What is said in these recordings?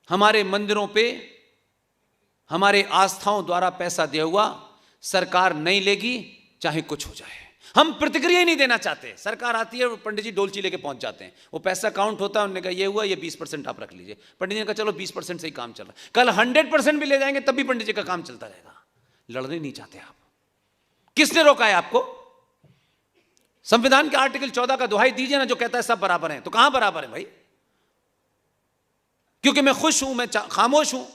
हमारे मंदिरों पे हमारे आस्थाओं द्वारा पैसा दिया हुआ सरकार नहीं लेगी, चाहे कुछ हो जाए। हम प्रतिक्रिया ही नहीं देना चाहते। सरकार आती है, पंडित जी डोलची लेके पहुंच जाते हैं, वो पैसा काउंट होता है, उन्होंने कहा ये हुआ, ये 20% आप रख लीजिए। पंडित जी ने कहा चलो 20% से ही काम चल रहा है, कल 100% भी ले जाएंगे तब भी पंडित जी का काम चलता रहेगा। लड़ने नहीं चाहते आप। किसने रोका है आपको? संविधान के आर्टिकल 14 का दुहाई दीजिए ना, जो कहता है सब बराबर हैं। तो कहां बराबर है भाई? क्योंकि मैं खुश हूं, मैं खामोश हूं,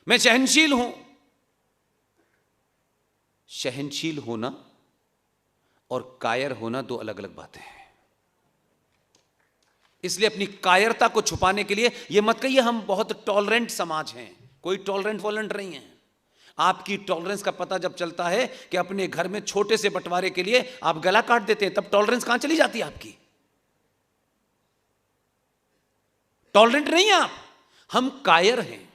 मैं सहनशील हूं। सहनशील होना और कायर होना दो अलग अलग बातें हैं। इसलिए अपनी कायरता को छुपाने के लिए यह मत कहिए हम बहुत टॉलरेंट समाज हैं। कोई टॉलरेंट वॉलेंट नहीं है। आपकी टॉलरेंस का पता जब चलता है कि अपने घर में छोटे से बंटवारे के लिए आप गला काट देते हैं, तब टॉलरेंस कहां चली जाती है आपकी? टॉलरेंट नहीं है आप, हम कायर हैं।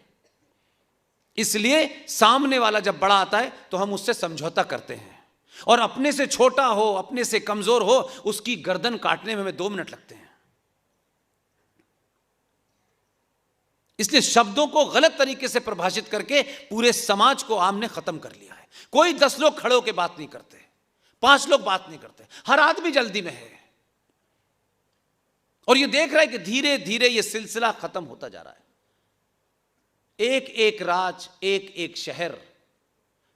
इसलिए सामने वाला जब बड़ा आता है तो हम उससे समझौता करते हैं, और अपने से छोटा हो, अपने से कमजोर हो, उसकी गर्दन काटने में हमें 2 मिनट लगते हैं। इसलिए शब्दों को गलत तरीके से परिभाषित करके पूरे समाज को आमने खत्म कर लिया है। कोई 10 लोग खड़े होकर बात नहीं करते, 5 लोग बात नहीं करते, हर आदमी जल्दी में है। और ये देख रहा है कि धीरे धीरे ये सिलसिला खत्म होता जा रहा है। एक एक राज, एक एक शहर,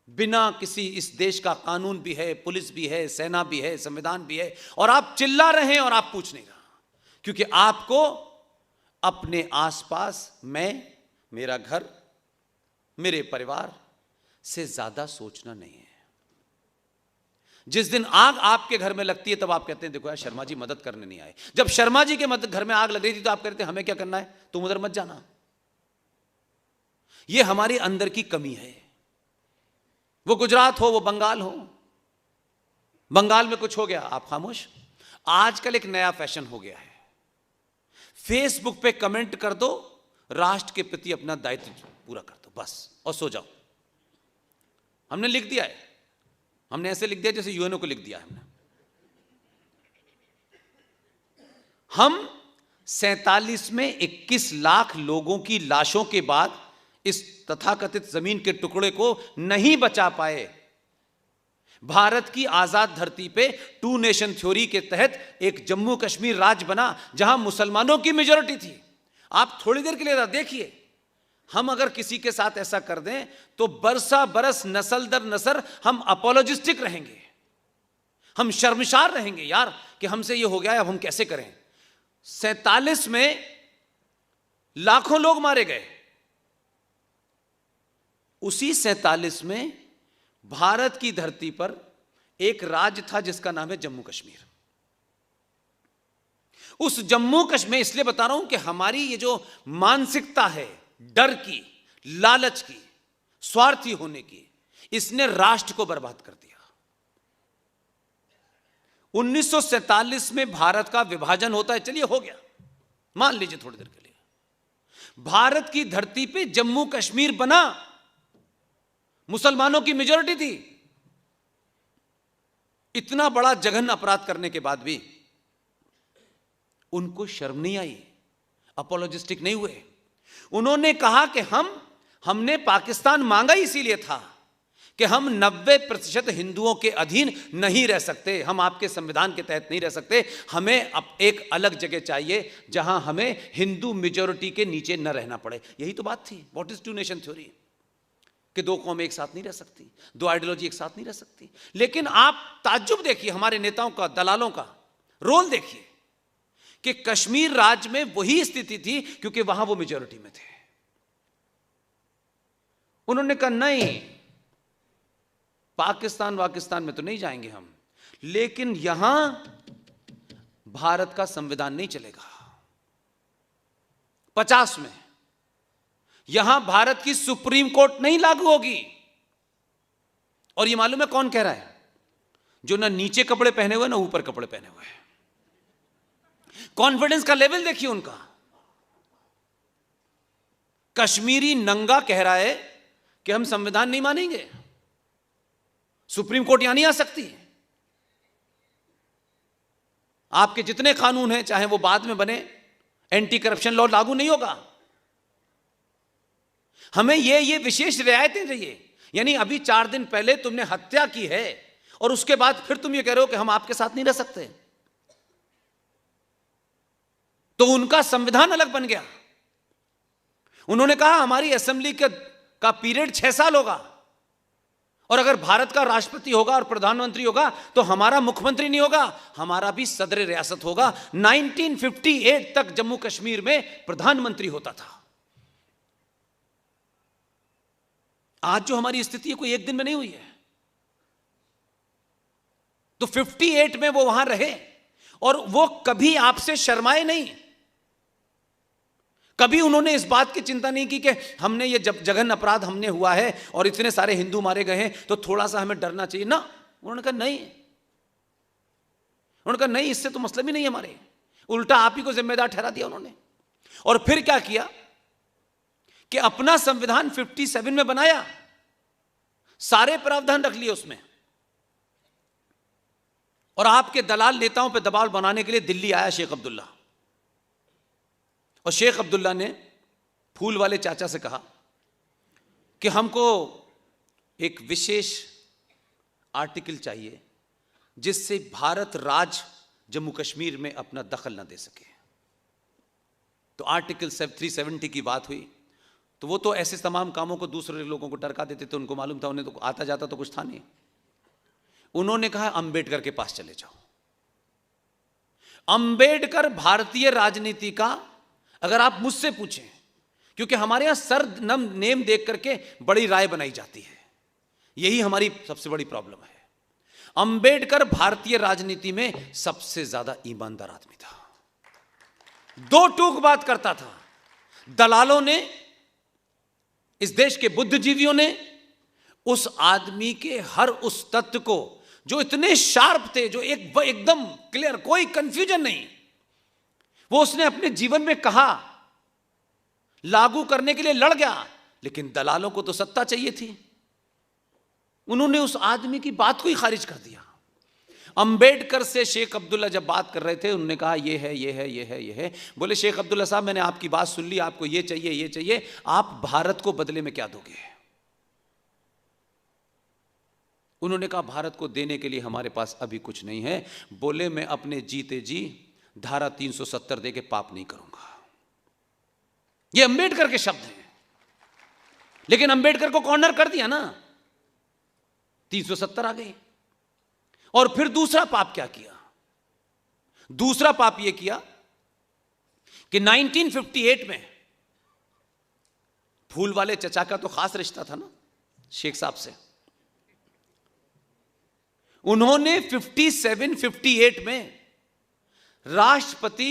बिना किसी, इस देश का कानून भी है, पुलिस भी है, सेना भी है, संविधान भी है, और आप चिल्ला रहे हैं और आप पूछ नहीं रहा, क्योंकि आपको अपने आसपास मैं, मेरा घर, मेरे परिवार से ज्यादा सोचना नहीं है। जिस दिन आग आपके घर में लगती है तब आप कहते हैं देखो यार शर्मा जी मदद करने नहीं आए। जब शर्मा जी के घर में आग लग रही थी तो आप कहते हैं हमें क्या करना है, तुम उधर मत जाना। यह हमारे अंदर की कमी है। वो गुजरात हो, वो बंगाल हो, बंगाल में कुछ हो गया आप खामोश। आजकल एक नया फैशन हो गया है, फेसबुक पे कमेंट कर दो, राष्ट्र के प्रति अपना दायित्व पूरा कर दो बस, और सो जाओ। हमने लिख दिया है, हमने ऐसे लिख दिया जैसे यूएनओ को लिख दिया है हमने। हम 47 में 21 लाख लोगों की लाशों के बाद इस तथाकथित जमीन के टुकड़े को नहीं बचा पाए। भारत की आजाद धरती पे 2 नेशन थ्योरी के तहत एक जम्मू कश्मीर राज्य बना जहां मुसलमानों की मेजॉरिटी थी। आप थोड़ी देर के लिए देखिए, हम अगर किसी के साथ ऐसा कर दें तो बरसा बरस, नस्ल दर नस्ल हम अपोलोजिस्टिक रहेंगे, हम शर्मसार रहेंगे यार कि हमसे ये हो गया है, अब हम कैसे करें। 47 में लाखों लोग मारे गए। उसी 47 में भारत की धरती पर एक राज्य था जिसका नाम है जम्मू कश्मीर। उस जम्मू कश्मीर, इसलिए बता रहा हूं कि हमारी ये जो मानसिकता है डर की, लालच की, स्वार्थी होने की, इसने राष्ट्र को बर्बाद कर दिया। 1947 में भारत का विभाजन होता है, चलिए हो गया, मान लीजिए थोड़ी देर के लिए, भारत की धरती पे जम्मू कश्मीर बना, मुसलमानों की मेजॉरिटी थी। इतना बड़ा जघन्य अपराध करने के बाद भी उनको शर्म नहीं आई, अपोलोजिस्टिक नहीं हुए। उन्होंने कहा कि हमने पाकिस्तान मांगा इसीलिए था कि हम 90% हिंदुओं के अधीन नहीं रह सकते, हम आपके संविधान के तहत नहीं रह सकते, हमें अब एक अलग जगह चाहिए जहां हमें हिंदू मेजॉरिटी के नीचे न रहना पड़े। यही तो बात थी। What is 2 nation theory? कि 2 कौमें एक साथ नहीं रह सकती, 2 आइडियोलॉजी एक साथ नहीं रह सकती। लेकिन आप ताज्जुब देखिए, हमारे नेताओं का, दलालों का रोल देखिए कि कश्मीर राज्य में वही स्थिति थी क्योंकि वहां वो मेजॉरिटी में थे। उन्होंने कहा नहीं, पाकिस्तान में तो नहीं जाएंगे हम, लेकिन यहां भारत का संविधान नहीं चलेगा। 50 में यहां भारत की सुप्रीम कोर्ट नहीं लागू होगी। और ये मालूम है कौन कह रहा है? जो ना नीचे कपड़े पहने हुए ना ऊपर कपड़े पहने हुए हैं। कॉन्फिडेंस का लेवल देखिए उनका। कश्मीरी नंगा कह रहा है कि हम संविधान नहीं मानेंगे, सुप्रीम कोर्ट यहां नहीं आ सकती, आपके जितने कानून हैं चाहे वो बाद में बने, एंटी करप्शन लॉ लागू नहीं होगा। हमें ये विशेष रियायतें चाहिए। यानी अभी 4 दिन पहले तुमने हत्या की है और उसके बाद फिर तुम ये कह रहे हो कि हम आपके साथ नहीं रह सकते। तो उनका संविधान अलग बन गया। उन्होंने कहा हमारी असेंबली का पीरियड 6 साल होगा, और अगर भारत का राष्ट्रपति होगा और प्रधानमंत्री होगा तो हमारा मुख्यमंत्री नहीं होगा, हमारा भी सदर रियासत होगा। 1958 तक जम्मू कश्मीर में प्रधानमंत्री होता था। आज जो हमारी स्थिति है कोई एक दिन में नहीं हुई है। तो 58 में वो वहां रहे और वो कभी आपसे शर्माए नहीं। कभी उन्होंने इस बात की चिंता नहीं की कि हमने ये जब जघन्य अपराध हमने हुआ है और इतने सारे हिंदू मारे गए हैं तो थोड़ा सा हमें डरना चाहिए ना। उन्होंने कहा नहीं, इससे तो मतलब ही नहीं हमारे, उल्टा आप ही को जिम्मेदार ठहरा दिया उन्होंने। और फिर क्या किया कि अपना संविधान 57 में बनाया, सारे प्रावधान रख लिए उसमें, और आपके दलाल नेताओं पर दबाव बनाने के लिए दिल्ली आया शेख अब्दुल्ला। और शेख अब्दुल्ला ने फूल वाले चाचा से कहा कि हमको एक विशेष आर्टिकल चाहिए जिससे भारत राज जम्मू कश्मीर में अपना दखल ना दे सके। तो आर्टिकल 370 की बात हुई। तो वो तो ऐसे तमाम कामों को दूसरे लोगों को टरका देते थे, उनको मालूम था, उन्हें तो आता जाता तो कुछ था नहीं। उन्होंने कहा अंबेडकर के पास चले जाओ। अंबेडकर भारतीय राजनीति का, अगर आप मुझसे पूछें, क्योंकि हमारे यहां सर नेम देख करके बड़ी राय बनाई जाती है, यही हमारी सबसे बड़ी प्रॉब्लम है। अंबेडकर भारतीय राजनीति में सबसे ज्यादा ईमानदार आदमी था, दो टूक बात करता था। दलालों ने, इस देश के बुद्धिजीवियों ने उस आदमी के हर उस तत्व को, जो इतने शार्प थे, जो एकदम क्लियर, कोई कंफ्यूजन नहीं, वो उसने अपने जीवन में कहा, लागू करने के लिए लड़ गया। लेकिन दलालों को तो सत्ता चाहिए थी, उन्होंने उस आदमी की बात को ही खारिज कर दिया। अंबेडकर से शेख अब्दुल्ला जब बात कर रहे थे, उन्होंने कहा ये है, ये है, ये है, ये है। बोले शेख अब्दुल्ला साहब, मैंने आपकी बात सुन ली, आपको ये चाहिए, ये चाहिए, आप भारत को बदले में क्या दोगे? उन्होंने कहा भारत को देने के लिए हमारे पास अभी कुछ नहीं है। बोले मैं अपने जीते जी धारा 370 दे के पाप नहीं करूंगा। ये अंबेडकर के शब्द हैं। लेकिन अंबेडकर को कॉर्नर कर दिया ना, 370 आ गई। और फिर दूसरा पाप क्या किया? दूसरा पाप यह किया कि 1958 में फूल वाले चचा का तो खास रिश्ता था ना शेख साहब से। उन्होंने 57-58 में राष्ट्रपति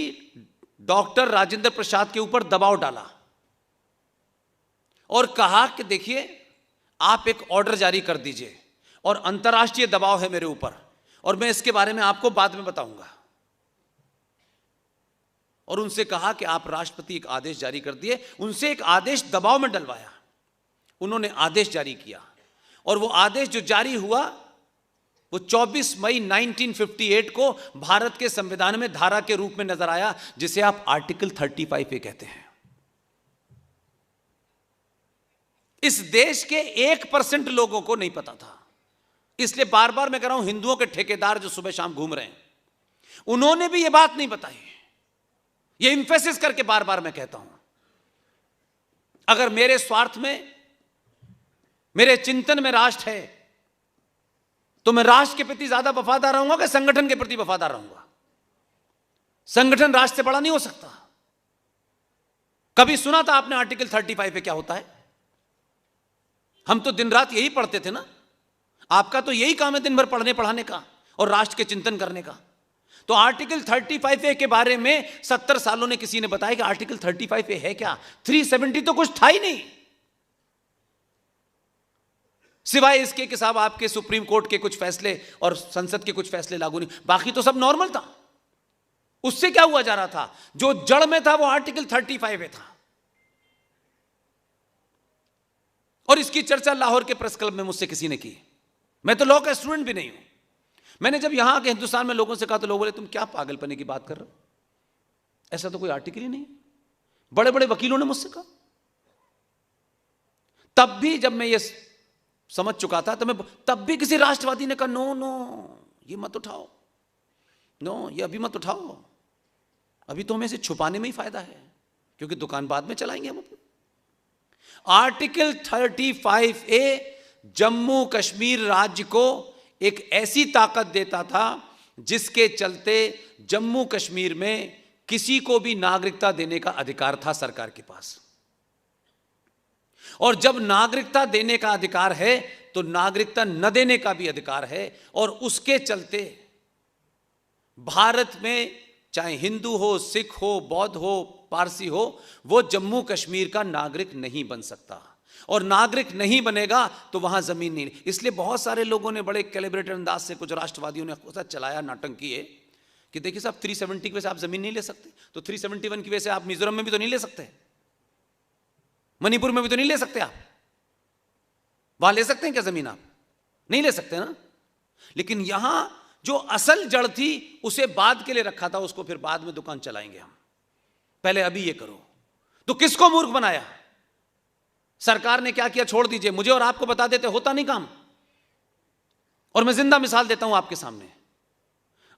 डॉक्टर राजेंद्र प्रसाद के ऊपर दबाव डाला और कहा कि देखिए आप एक ऑर्डर जारी कर दीजिए, और अंतर्राष्ट्रीय दबाव है मेरे ऊपर, और मैं इसके बारे में आपको बाद में बताऊंगा। और उनसे कहा कि आप राष्ट्रपति एक आदेश जारी कर दिए, उनसे एक आदेश दबाव में डलवाया। उन्होंने आदेश जारी किया, और वो आदेश जो जारी हुआ वो 24 मई 1958 को भारत के संविधान में धारा के रूप में नजर आया, जिसे आप आर्टिकल 35 ए कहते हैं। इस देश के 1% लोगों को नहीं पता था। इसलिए बार बार मैं कह रहा हूं, हिंदुओं के ठेकेदार जो सुबह शाम घूम रहे हैं, उन्होंने भी यह बात नहीं बताई। यह इंफेसिस करके बार बार मैं कहता हूं, अगर मेरे स्वार्थ में, मेरे चिंतन में राष्ट्र है, तो मैं राष्ट्र के प्रति ज्यादा वफादार रहूंगा कि संगठन के प्रति वफादार रहूंगा? संगठन राष्ट्र से बड़ा नहीं हो सकता। कभी सुना था आपने आर्टिकल 35 पे क्या होता है? हम तो दिन रात यही पढ़ते थे ना। आपका तो यही काम है दिन भर पढ़ने पढ़ाने का और राष्ट्र के चिंतन करने का। तो आर्टिकल 35 के बारे में 70 सालों ने किसी ने बताया कि आर्टिकल 35 है क्या? 370 तो कुछ था ही नहीं, सिवाय इसके कि साहब आपके सुप्रीम कोर्ट के कुछ फैसले और संसद के कुछ फैसले लागू नहीं, बाकी तो सब नॉर्मल था। उससे क्या हुआ जा रहा था? जो जड़ में था वो आर्टिकल 35 में था। और इसकी चर्चा लाहौर के प्रेस क्लब में मुझसे किसी ने की। मैं तो लॉ का स्टूडेंट भी नहीं हूं। मैंने जब यहां के हिंदुस्तान में लोगों से कहा तो लोग बोले तुम क्या पागलपने की बात कर रहे हो, ऐसा तो कोई आर्टिकल ही नहीं। बड़े बड़े वकीलों ने मुझसे कहा, तब भी जब मैं ये समझ चुका था, तो मैं तब भी किसी राष्ट्रवादी ने कहा नो नो ये मत उठाओ, नो ये अभी मत उठाओ, अभी तो हमें इसे छुपाने में ही फायदा है, क्योंकि दुकान बाद में चलाएंगे हम अपनी। आर्टिकल 35A जम्मू कश्मीर राज्य को एक ऐसी ताकत देता था जिसके चलते जम्मू कश्मीर में किसी को भी नागरिकता देने का अधिकार था सरकार के पास। और जब नागरिकता देने का अधिकार है तो नागरिकता न देने का भी अधिकार है, और उसके चलते भारत में चाहे हिंदू हो, सिख हो, बौद्ध हो, पारसी हो, वो जम्मू कश्मीर का नागरिक नहीं बन सकता, और नागरिक नहीं बनेगा तो वहां जमीन नहीं। इसलिए बहुत सारे लोगों ने बड़े कैलिब्रेटेड अंदाज से, कुछ राष्ट्रवादियों ने चलाया नाटक किए कि देखिए साहब 370 की वजह से आप जमीन नहीं ले सकते, तो 371 की वजह से आप मिजोरम में भी तो नहीं ले सकते, मणिपुर में भी तो नहीं ले सकते, आप वहां ले सकते हैं क्या जमीन? आप नहीं ले सकते ना। लेकिन यहां जो असल जड़ थी उसे बाद के लिए रखा था, उसको फिर बाद में दुकान चलाएंगे हम, पहले अभी ये करो। तो किसको मूर्ख बनाया? सरकार ने क्या किया छोड़ दीजिए, मुझे और आपको बता देते होता नहीं काम। और मैं जिंदा मिसाल देता हूं आपके सामने।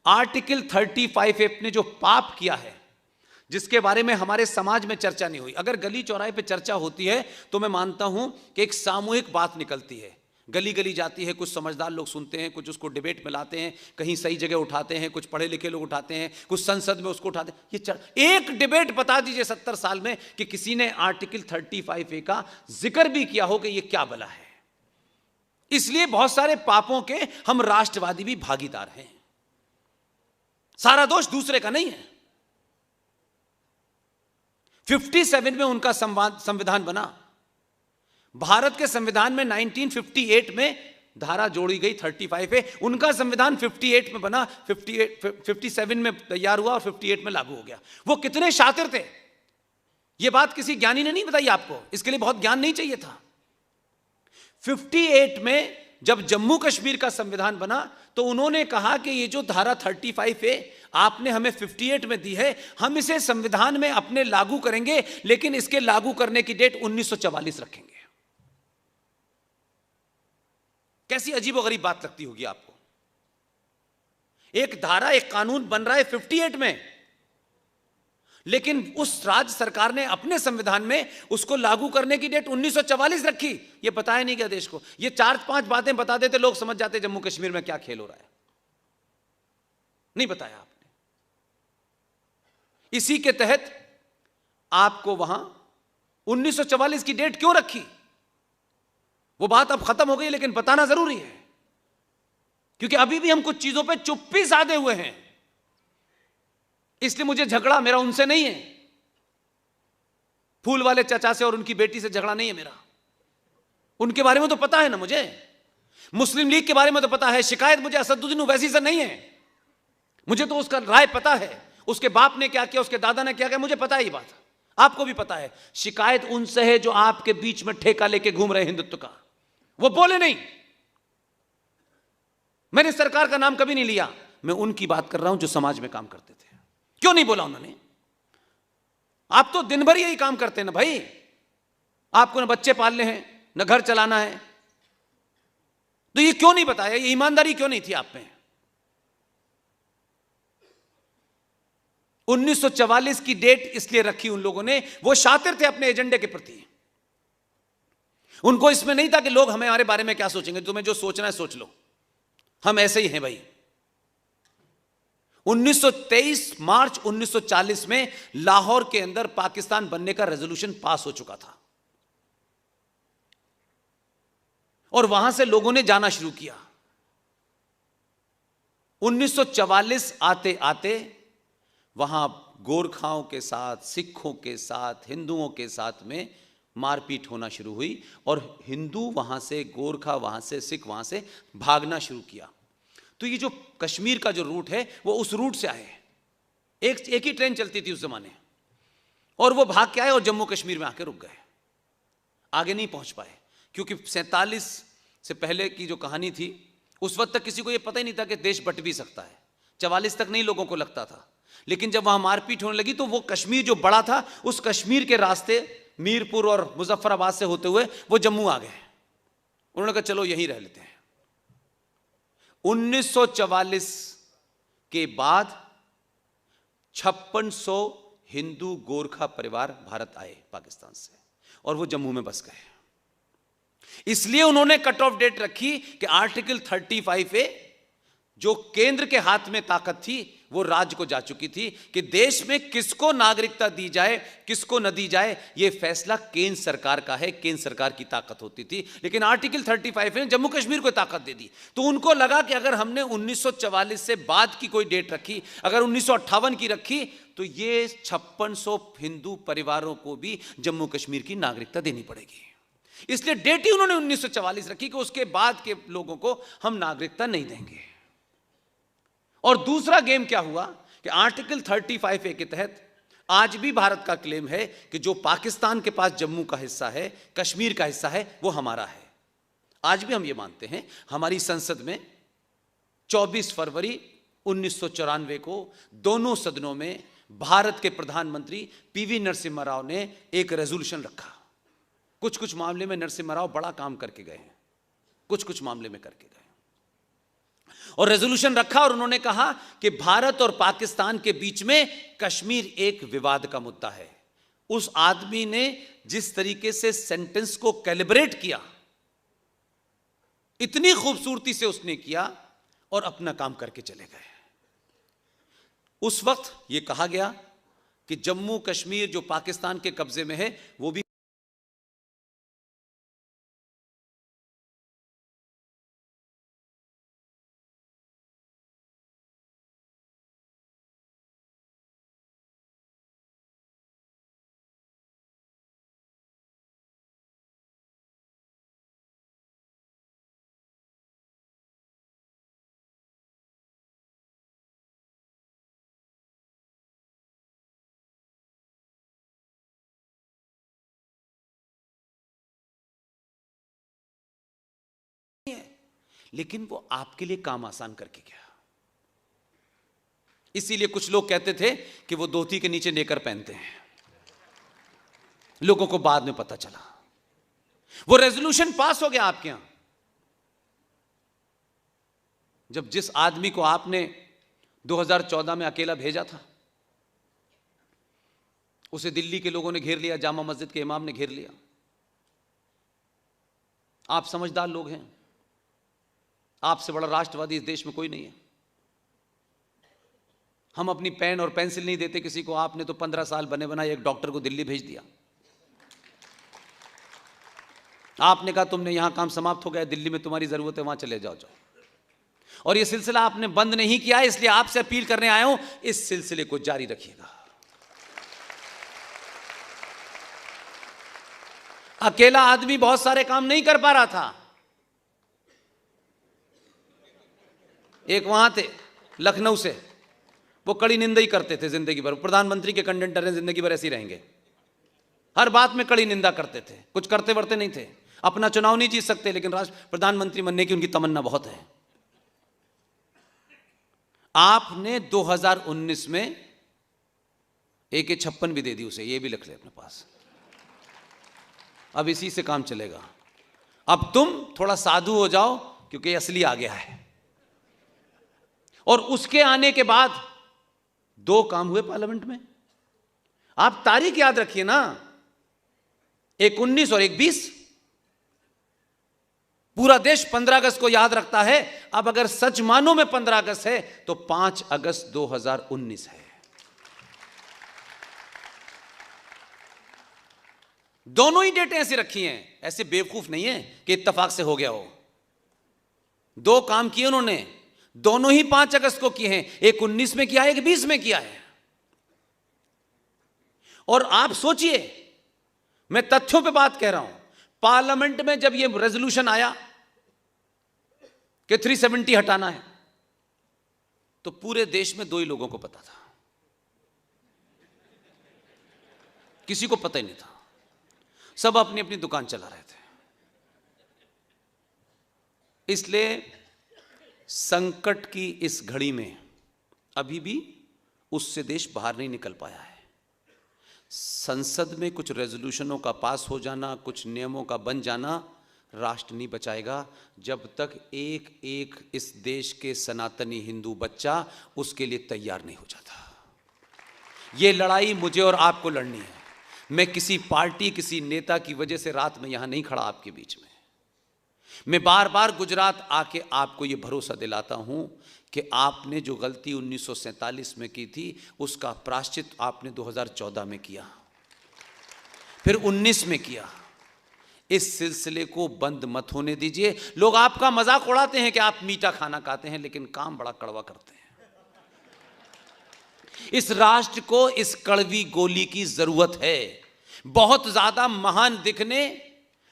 आर्टिकल 35F ने जो पाप किया है, जिसके बारे में हमारे समाज में चर्चा नहीं हुई, अगर गली चौराहे पे चर्चा होती है तो मैं मानता हूं कि एक सामूहिक बात निकलती है, गली गली जाती है, कुछ समझदार लोग सुनते हैं, कुछ उसको डिबेट में लाते हैं, कहीं सही जगह उठाते हैं, कुछ पढ़े लिखे लोग उठाते हैं, कुछ संसद में उसको उठाते हैं। ये एक डिबेट बता दीजिए 70 साल में कि किसी ने आर्टिकल 35A का जिक्र भी किया हो कि ये क्या भला है। इसलिए बहुत सारे पापों के हम राष्ट्रवादी भी भागीदार हैं, सारा दोष दूसरे का नहीं है। 57 में उनका संविधान बना। भारत के संविधान में 1958 में धारा जोड़ी गई 35A, उनका संविधान 58 में बना, 57 में तैयार हुआ और 58 में लागू हो गया। वो कितने शातिर थे, ये बात किसी ज्ञानी ने नहीं बताई आपको, इसके लिए बहुत ज्ञान नहीं चाहिए था। 58 में जब जम्मू कश्मीर का संविधान बना तो उन्होंने कहा कि ये जो धारा 35A आपने हमें 58 में दी है, हम इसे संविधान में अपने लागू करेंगे, लेकिन इसके लागू करने की डेट 1944 रखेंगे। कैसी अजीबोगरीब बात लगती होगी आपको। एक धारा, एक कानून बन रहा है 58 में, लेकिन उस राज्य सरकार ने अपने संविधान में उसको लागू करने की डेट 1944 रखी। ये बताया नहीं गया देश को। ये 4-5 बातें बता देते लोग समझ जाते जम्मू कश्मीर में क्या खेल हो रहा है, नहीं बताया आपने। इसी के तहत आपको वहां 1944 की डेट क्यों रखी, वो बात अब खत्म हो गई, लेकिन बताना जरूरी है, क्योंकि अभी भी हम कुछ चीजों पे चुप्पी साधे हुए हैं। इसलिए मुझे झगड़ा मेरा उनसे नहीं है, फूल वाले चाचा से और उनकी बेटी से झगड़ा नहीं है मेरा। उनके बारे में तो पता है ना मुझे, मुस्लिम लीग के बारे में तो पता है। शिकायत मुझे असदुद्दीन ओवैसी से नहीं है, मुझे तो उसका राय पता है, उसके बाप ने क्या किया, उसके दादा ने क्या किया, मुझे पता है ये बात, आपको भी पता है। शिकायत उनसे है जो आपके बीच में ठेका लेके घूम रहे हिंदुत्व का, वो बोले नहीं। मैंने सरकार का नाम कभी नहीं लिया, मैं उनकी बात कर रहा हूं जो समाज में काम करते थे। क्यों नहीं बोला उन्होंने? आप तो दिन भर यही काम करते हैं ना भाई, आपको ना बच्चे पालने हैं ना घर चलाना है, तो ये क्यों नहीं बताया, ये ईमानदारी क्यों नहीं थी आप में? 1944 की डेट इसलिए रखी उन लोगों ने, वो शातिर थे अपने एजेंडे के प्रति। उनको इसमें नहीं था कि लोग हमारे बारे में क्या सोचेंगे, तुम्हें जो सोचना है सोच लो, हम ऐसे ही हैं भाई। 1923 मार्च 1940 में लाहौर के अंदर पाकिस्तान बनने का रेजोल्यूशन पास हो चुका था, और वहां से लोगों ने जाना शुरू किया। 1944 आते आते वहां गोरखाओं के साथ, सिखों के साथ, हिंदुओं के साथ में मारपीट होना शुरू हुई, और हिंदू वहां से, गोरखा वहां से, सिख वहां से भागना शुरू किया। तो ये जो कश्मीर का जो रूट है वो उस रूट से आए, एक ही ट्रेन चलती थी उस जमाने, और वो भाग के आए और जम्मू कश्मीर में आके रुक गए, आगे नहीं पहुंच पाए। क्योंकि 47 से पहले की जो कहानी थी, उस वक्त तक किसी को ये पता ही नहीं था कि देश बट भी सकता है। 44 तक नहीं लोगों को लगता था, लेकिन जब वहां मारपीट होने लगी तो वो कश्मीर जो बड़ा था, उस कश्मीर के रास्ते मीरपुर और मुजफ्फराबाद से होते हुए वो जम्मू आ गए। उन्होंने कहा चलो यहीं रह लेते हैं। 1944 के बाद 5600 हिंदू गोरखा परिवार भारत आए पाकिस्तान से, और वो जम्मू में बस गए। इसलिए उन्होंने कट ऑफ डेट रखी कि आर्टिकल 35A, जो केंद्र के हाथ में ताकत थी, वो राज्य को जा चुकी थी कि देश में किसको नागरिकता दी जाए किसको न दी जाए, यह फैसला केंद्र सरकार का है, केंद्र सरकार की ताकत होती थी। लेकिन आर्टिकल 35 ने जम्मू कश्मीर को ताकत दे दी। तो उनको लगा कि अगर हमने 1944 से बाद की कोई डेट रखी, अगर 1958 की रखी, तो ये 5600 हिंदू परिवारों को भी जम्मू कश्मीर की नागरिकता देनी पड़ेगी। इसलिए डेट ही उन्होंने 1944 रखी कि उसके बाद के लोगों को हम नागरिकता नहीं देंगे। और दूसरा गेम क्या हुआ कि आर्टिकल 35A के तहत आज भी भारत का क्लेम है कि जो पाकिस्तान के पास जम्मू का हिस्सा है, कश्मीर का हिस्सा है, वो हमारा है। आज भी हम ये मानते हैं। हमारी संसद में 24 फरवरी 1994 को दोनों सदनों में भारत के प्रधानमंत्री PV नरसिम्हा राव ने एक रेजोल्यूशन रखा। कुछ कुछ मामले में नरसिम्हा राव बड़ा काम करके गए हैं, कुछ कुछ मामले में करके गए, और रेजोल्यूशन रखा और उन्होंने कहा कि भारत और पाकिस्तान के बीच में कश्मीर एक विवाद का मुद्दा है। उस आदमी ने जिस तरीके से सेंटेंस को कैलिब्रेट किया, इतनी खूबसूरती से उसने किया और अपना काम करके चले गए। उस वक्त यह कहा गया कि जम्मू कश्मीर जो पाकिस्तान के कब्जे में है वो भी लेकिन वो आपके लिए काम आसान करके गया। इसीलिए कुछ लोग कहते थे कि वो धोती के नीचे नेकर पहनते हैं। लोगों को बाद में पता चला। वो रेजोल्यूशन पास हो गया आपके यहां, जब जिस आदमी को आपने 2014 में अकेला भेजा था, उसे दिल्ली के लोगों ने घेर लिया, जामा मस्जिद के इमाम ने घेर लिया। आप समझदार लोग हैं, आपसे बड़ा राष्ट्रवादी इस देश में कोई नहीं है। हम अपनी पेन और पेंसिल नहीं देते किसी को। आपने तो 15 साल बने बनाए एक डॉक्टर को दिल्ली भेज दिया। आपने कहा तुमने यहां काम समाप्त हो गया, दिल्ली में तुम्हारी जरूरत है, वहां चले जाओ। और यह सिलसिला आपने बंद नहीं किया, इसलिए आपसे अपील करने आया हूं, इस सिलसिले को जारी रखिएगा। अकेला आदमी बहुत सारे काम नहीं कर पा रहा था। एक वहां थे लखनऊ से, वो कड़ी निंदा ही करते थे जिंदगी भर। प्रधानमंत्री के कंटेंटर हैं, जिंदगी भर ऐसे ही रहेंगे, हर बात में कड़ी निंदा करते थे, कुछ करते वर्ते नहीं थे। अपना चुनाव नहीं जीत सकते, लेकिन प्रधानमंत्री बनने की उनकी तमन्ना बहुत है। आपने 2019 में AK-56 भी दे दी उसे, ये भी लिख ले अपने पास। अब इसी से काम चलेगा। अब तुम थोड़ा साधु हो जाओ, क्योंकि असली आ गया है। और उसके आने के बाद 2 काम हुए पार्लियामेंट में। आप तारीख याद रखिए ना, एक 19 और एक 20। पूरा देश 15 अगस्त को याद रखता है। अब अगर सच मानो में 15 अगस्त है तो 5 अगस्त 2019 है। दोनों ही डेटें ऐसी रखी हैं, ऐसे बेवकूफ नहीं है कि इत्तेफाक से हो गया हो। 2 काम किए उन्होंने, दोनों ही 5 अगस्त को किए हैं। एक 19 में किया है, एक 20 में किया है। और आप सोचिए, मैं तथ्यों पे बात कह रहा हूं। पार्लियामेंट में जब यह रेजोल्यूशन आया कि 370 हटाना है, तो पूरे देश में 2 ही लोगों को पता था, किसी को पता ही नहीं था। सब अपनी अपनी दुकान चला रहे थे। इसलिए संकट की इस घड़ी में अभी भी उससे देश बाहर नहीं निकल पाया है। संसद में कुछ रेजोल्यूशनों का पास हो जाना, कुछ नियमों का बन जाना राष्ट्र नहीं बचाएगा, जब तक एक एक इस देश के सनातनी हिंदू बच्चा उसके लिए तैयार नहीं हो जाता। ये लड़ाई मुझे और आपको लड़नी है। मैं किसी पार्टी, किसी नेता की वजह से रात में यहां नहीं खड़ा आपके बीच में। मैं बार बार गुजरात आके आपको ये भरोसा दिलाता हूं कि आपने जो गलती 1947 में की थी उसका प्रायश्चित आपने 2014 में किया, फिर 19 में किया। इस सिलसिले को बंद मत होने दीजिए। लोग आपका मजाक उड़ाते हैं कि आप मीठा खाना खाते हैं, लेकिन काम बड़ा कड़वा करते हैं। इस राष्ट्र को इस कड़वी गोली की जरूरत है। बहुत ज्यादा महान दिखने,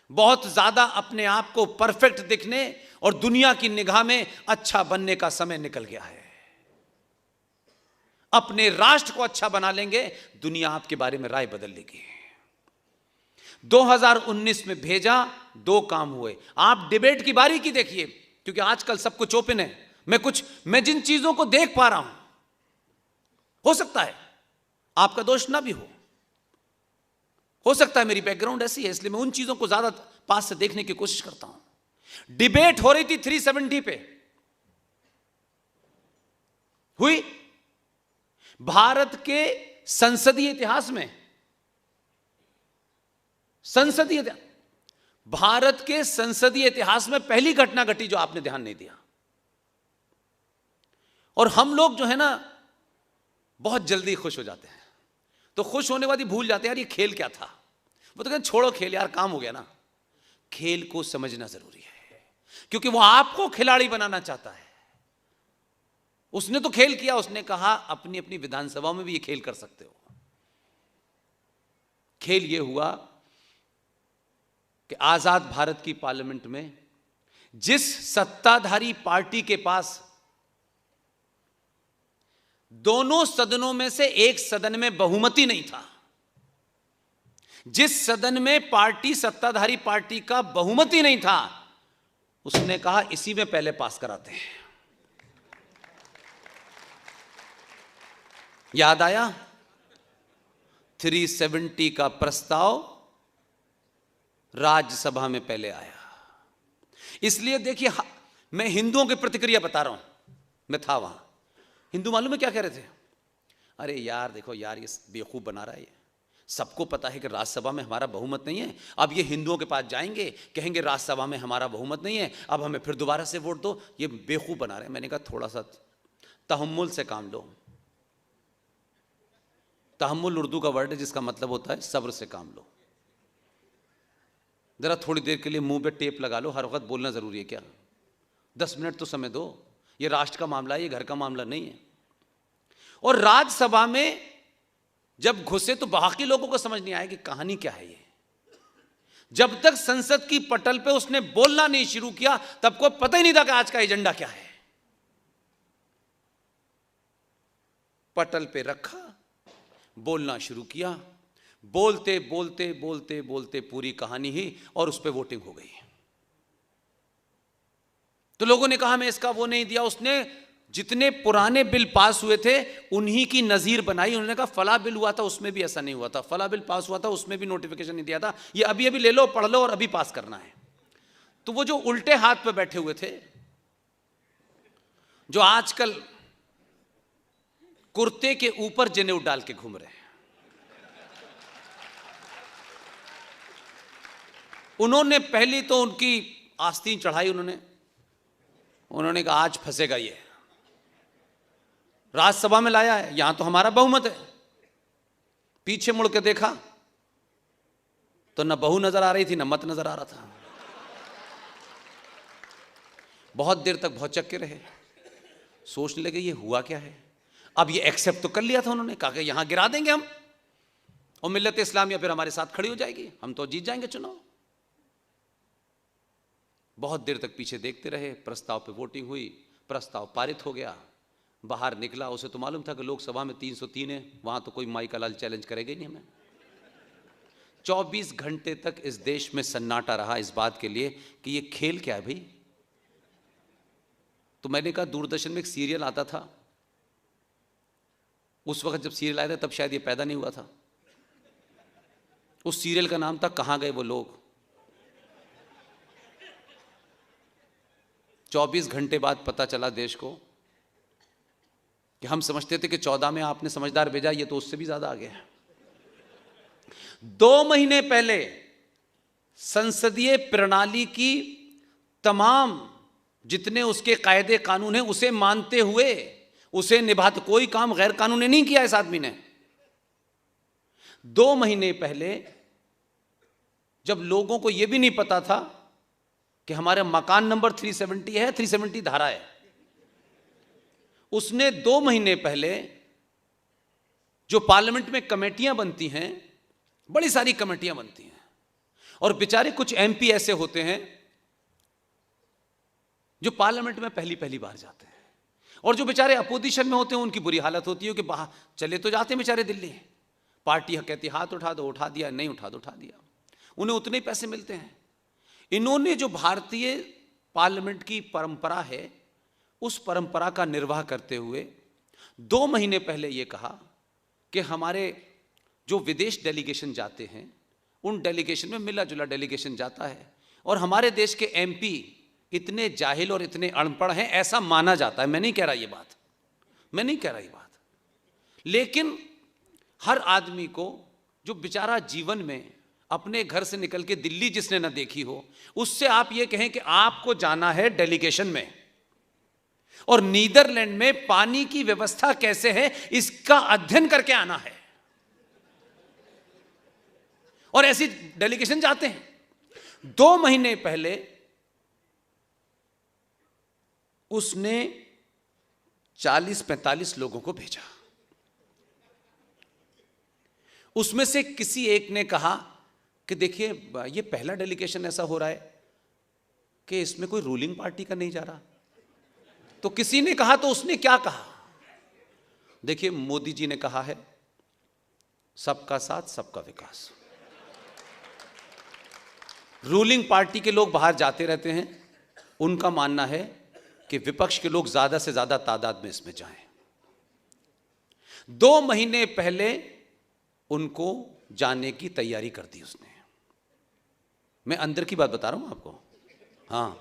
बहुत ज्यादा अपने आप को परफेक्ट दिखने और दुनिया की निगाह में अच्छा बनने का समय निकल गया है। अपने राष्ट्र को अच्छा बना लेंगे, दुनिया आपके बारे में राय बदल लेगी। 2019 में भेजा, 2 काम हुए। आप डिबेट की बारीकी देखिए, क्योंकि आजकल सब कुछ ओपन है। मैं जिन चीजों को देख पा रहा हूं, हो सकता है आपका दोष ना भी हो सकता है मेरी बैकग्राउंड ऐसी है, इसलिए मैं उन चीजों को ज्यादा पास से देखने की कोशिश करता हूं। डिबेट हो रही थी 370 पे, हुई भारत के संसदीय इतिहास में, भारत के संसदीय इतिहास में पहली घटना घटी जो आपने ध्यान नहीं दिया। और हम लोग जो है ना बहुत जल्दी खुश हो जाते हैं, तो खुश होने वाली भूल जाते हैं यार ये खेल क्या था। वो तो कहते छोड़ो खेल यार, काम हो गया ना। खेल को समझना जरूरी है, क्योंकि वो आपको खिलाड़ी बनाना चाहता है। उसने तो खेल किया, उसने कहा अपनी अपनी विधानसभा में भी ये खेल कर सकते हो। खेल ये हुआ कि आजाद भारत की पार्लियामेंट में जिस सत्ताधारी पार्टी के पास दोनों सदनों में से एक सदन में बहुमति नहीं था, जिस सदन में पार्टी, सत्ताधारी पार्टी का बहुमति नहीं था, उसने कहा इसी में पहले पास कराते हैं। याद आया 370 का प्रस्ताव राज्यसभा में पहले आया। इसलिए देखिए, मैं हिंदुओं की प्रतिक्रिया बता रहा हूं। मैं था वहां, हिंदू मालूम है क्या कह रहे थे? अरे यार देखो यार, ये बेवकूफ बना रहा है। ये सबको पता है कि राज्यसभा में हमारा बहुमत नहीं है। अब ये हिंदुओं के पास जाएंगे, कहेंगे राज्यसभा में हमारा बहुमत नहीं है, अब हमें फिर दोबारा से वोट दो। ये बेवकूफ बना रहे हैं। मैंने कहा थोड़ा सा तहम्मुल से काम लो। तहम्मुल उर्दू का वर्ड है जिसका मतलब होता है सब्र से काम लो। जरा थोड़ी देर के लिए मुंह पे टेप लगा लो। हर वक्त बोलना जरूरी है क्या? 10 मिनट तो समय दो। ये राष्ट्र का मामला है, ये घर का मामला नहीं है। और राज्यसभा में जब घुसे तो बाकी लोगों को समझ नहीं आया कि कहानी क्या है ये। जब तक संसद की पटल पे उसने बोलना नहीं शुरू किया, तब को पता ही नहीं था कि आज का एजेंडा क्या है। पटल पे रखा, बोलना शुरू किया, बोलते बोलते बोलते बोलते पूरी कहानी ही, और उस पर वोटिंग हो गई। तो लोगों ने कहा मैं इसका वो नहीं दिया। उसने जितने पुराने बिल पास हुए थे उन्हीं की नजीर बनाई। उन्होंने कहा फला बिल हुआ था उसमें भी ऐसा नहीं हुआ था, फला बिल पास हुआ था उसमें भी नोटिफिकेशन नहीं दिया था, ये अभी अभी ले लो, पढ़ लो और अभी पास करना है। तो वो जो उल्टे हाथ पे बैठे हुए थे, जो आजकल कुर्ते के ऊपर जनेऊ डाल के घूम रहे हैं, उन्होंने पहली तो उनकी आस्तीन चढ़ाई। उन्होंने कहा आज फंसेगा ये, राज्यसभा में लाया है, यहां तो हमारा बहुमत है। पीछे मुड़ के देखा तो न बहू नजर आ रही थी, न मत नजर आ रहा था। बहुत देर तक भौचक्के के रहे, सोचने लगे ये हुआ क्या है। अब ये एक्सेप्ट तो कर लिया था उन्होंने, कहा कि यहां गिरा देंगे हम और मिल्लत इस्लामिया फिर हमारे साथ खड़ी हो जाएगी, हम तो जीत जाएंगे चुनाव। बहुत देर तक पीछे देखते रहे। प्रस्ताव पे वोटिंग हुई, प्रस्ताव पारित हो गया। बाहर निकला, उसे तो मालूम था कि लोकसभा में 303 है, वहां तो कोई माई का लाल चैलेंज करेगा ही नहीं हमें। 24 घंटे तक इस देश में सन्नाटा रहा इस बात के लिए कि ये खेल क्या है भाई। तो मैंने कहा दूरदर्शन में एक सीरियल आता था, उस वक्त जब सीरियल आया था तब शायद ये पैदा नहीं हुआ था। उस सीरियल का नाम था कहां गए वो लोग। 24 घंटे बाद पता चला देश को कि हम समझते थे कि 14 में आपने समझदार भेजा, ये तो उससे भी ज्यादा आ गया है। 2 महीने पहले संसदीय प्रणाली की तमाम जितने उसके कायदे कानून हैं उसे मानते हुए उसे निभाते, कोई काम गैर कानूनी नहीं किया इस आदमी ने। 2 महीने पहले जब लोगों को यह भी नहीं पता था कि हमारे मकान नंबर 370 है, 370 धारा है, उसने 2 महीने पहले जो पार्लियामेंट में कमेटियां बनती हैं, बड़ी सारी कमेटियां बनती हैं, और बेचारे कुछ एमपी ऐसे होते हैं जो पार्लियामेंट में पहली पहली बार जाते हैं, और जो बेचारे अपोजिशन में होते हैं उनकी बुरी हालत होती है कि बाहर चले तो जाते हैं बेचारे दिल्ली, पार्टी कहती हाथ उठा दो, उठा दिया, नहीं उठा दो, उठा दिया, उन्हें उतने ही पैसे मिलते हैं। इन्होंने जो भारतीय पार्लियामेंट की परंपरा है उस परंपरा का निर्वाह करते हुए 2 महीने पहले यह कहा कि हमारे जो विदेश डेलीगेशन जाते हैं उन डेलीगेशन में मिला जुला डेलीगेशन जाता है, और हमारे देश के एमपी इतने जाहिल और इतने अनपढ़ हैं ऐसा माना जाता है। मैं नहीं कह रहा ये बात, मैं नहीं कह रहा ये बात, लेकिन हर आदमी को जो बेचारा जीवन में अपने घर से निकल के दिल्ली जिसने ना देखी हो, उससे आप ये कहें कि आपको जाना है डेलीगेशन में और नीदरलैंड में पानी की व्यवस्था कैसे है इसका अध्ययन करके आना है, और ऐसी डेलीगेशन जाते हैं। 2 महीने पहले उसने 40-45 लोगों को भेजा, उसमें से किसी एक ने कहा कि देखिए ये पहला डेलीगेशन ऐसा हो रहा है कि इसमें कोई रूलिंग पार्टी का नहीं जा रहा। तो किसी ने कहा, तो उसने क्या कहा, देखिए मोदी जी ने कहा है सबका साथ सबका विकास। रूलिंग पार्टी के लोग बाहर जाते रहते हैं, उनका मानना है कि विपक्ष के लोग ज्यादा से ज्यादा तादाद में इसमें जाएं। 2 महीने पहले उनको जाने की तैयारी कर दी उसने। मैं अंदर की बात बता रहा हूं आपको, हां,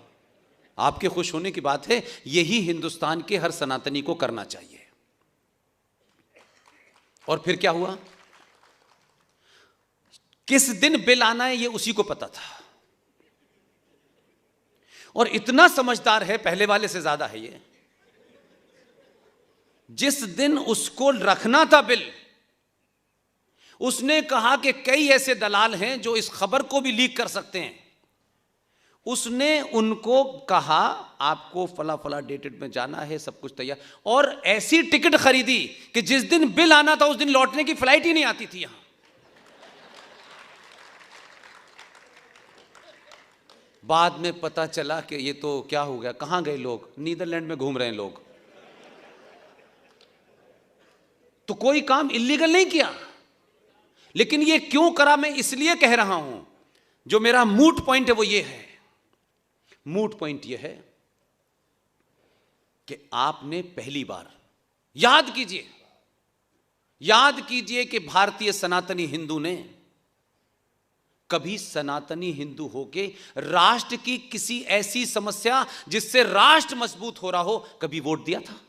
आपके खुश होने की बात है, यही हिंदुस्तान के हर सनातनी को करना चाहिए। और फिर क्या हुआ, किस दिन बिल आना है ये उसी को पता था, और इतना समझदार है, पहले वाले से ज्यादा है ये। जिस दिन उसको रखना था बिल, उसने कहा कि कई ऐसे दलाल हैं जो इस खबर को भी लीक कर सकते हैं। उसने उनको कहा आपको फला फला डेटेड में जाना है, सब कुछ तैयार, और ऐसी टिकट खरीदी कि जिस दिन बिल आना था उस दिन लौटने की फ्लाइट ही नहीं आती थी यहां। बाद में पता चला कि ये तो क्या हो गया, कहां गए लोग, नीदरलैंड में घूम रहे हैं लोग। तो कोई काम इलीगल नहीं किया, लेकिन ये क्यों करा मैं इसलिए कह रहा हूं, जो मेरा मूट पॉइंट है वो ये है, मूट पॉइंट ये है कि आपने पहली बार याद कीजिए कि भारतीय सनातनी हिंदू ने कभी सनातनी हिंदू होके राष्ट्र की किसी ऐसी समस्या जिससे राष्ट्र मजबूत हो रहा हो कभी वोट दिया था?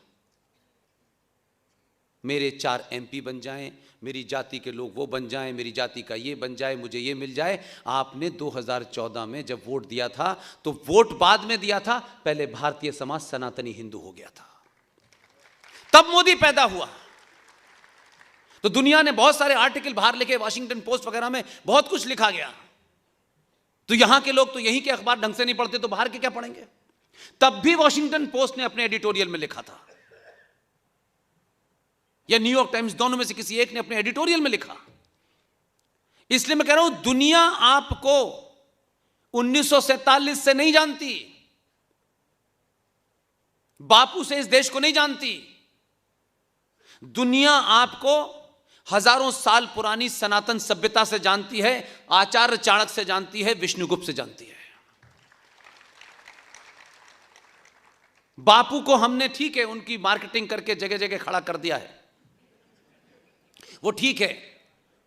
मेरे 4 एमपी बन जाएं, मेरी जाति के लोग वो बन जाएं, मेरी जाति का ये बन जाए, मुझे ये मिल जाए। आपने 2014 में जब वोट दिया था तो वोट बाद में दिया था, पहले भारतीय समाज सनातनी हिंदू हो गया था, तब मोदी पैदा हुआ। तो दुनिया ने बहुत सारे आर्टिकल बाहर लिखे, वॉशिंगटन पोस्ट वगैरह में बहुत कुछ लिखा गया। तो यहां के लोग तो यहीं के अखबार ढंग से नहीं पढ़ते तो बाहर के क्या पढ़ेंगे? तब भी वॉशिंगटन पोस्ट ने अपने एडिटोरियल में लिखा था, या न्यूयॉर्क टाइम्स, दोनों में से किसी एक ने अपने एडिटोरियल में लिखा। इसलिए मैं कह रहा हूं दुनिया आपको 1947 से नहीं जानती, बापू से इस देश को नहीं जानती। दुनिया आपको हजारों साल पुरानी सनातन सभ्यता से जानती है, आचार्य चाणक्य से जानती है, विष्णुगुप्त से जानती है। बापू को हमने ठीक है उनकी मार्केटिंग करके जगह जगह खड़ा कर दिया है, वो ठीक है,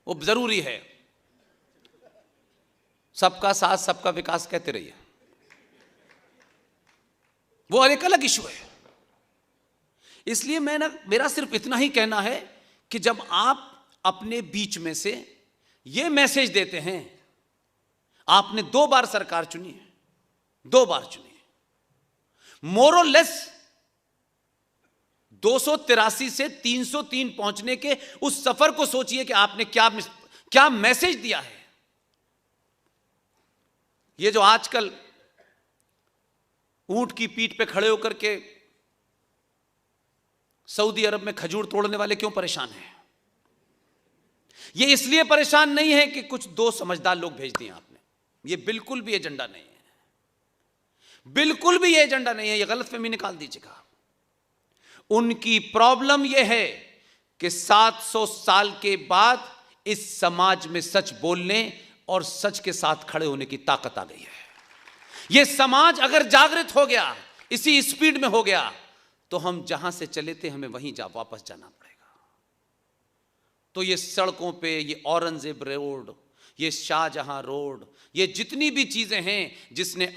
वो जरूरी है, सबका साथ सबका विकास कहते रहिए, वो एक अलग इशू है। इसलिए मेरा सिर्फ इतना ही कहना है कि जब आप अपने बीच में से ये मैसेज देते हैं, आपने 2 बार सरकार चुनी है, 2 बार चुनी है, मोर और लेस 283 से 303 पहुंचने के उस सफर को सोचिए कि आपने क्या मैसेज दिया है। ये जो आजकल ऊंट की पीठ पे खड़े होकर के सऊदी अरब में खजूर तोड़ने वाले क्यों परेशान हैं? ये इसलिए परेशान नहीं है कि कुछ 2 समझदार लोग भेज दिए आपने, ये बिल्कुल भी एजेंडा नहीं है, बिल्कुल भी ये एजेंडा नहीं है, ये गलतफहमी निकाल दीजिएगा। उनकी प्रॉब्लम यह है कि 700 साल के बाद इस समाज में सच बोलने और सच के साथ खड़े होने की ताकत आ गई है। यह समाज अगर जागृत हो गया, इसी स्पीड में हो गया, तो हम जहां से चले थे हमें वहीं वापस जाना पड़ेगा। तो ये सड़कों पे, ये औरंगजेब रोड, ये शाहजहां रोड, ये जितनी भी चीजें हैं जिसने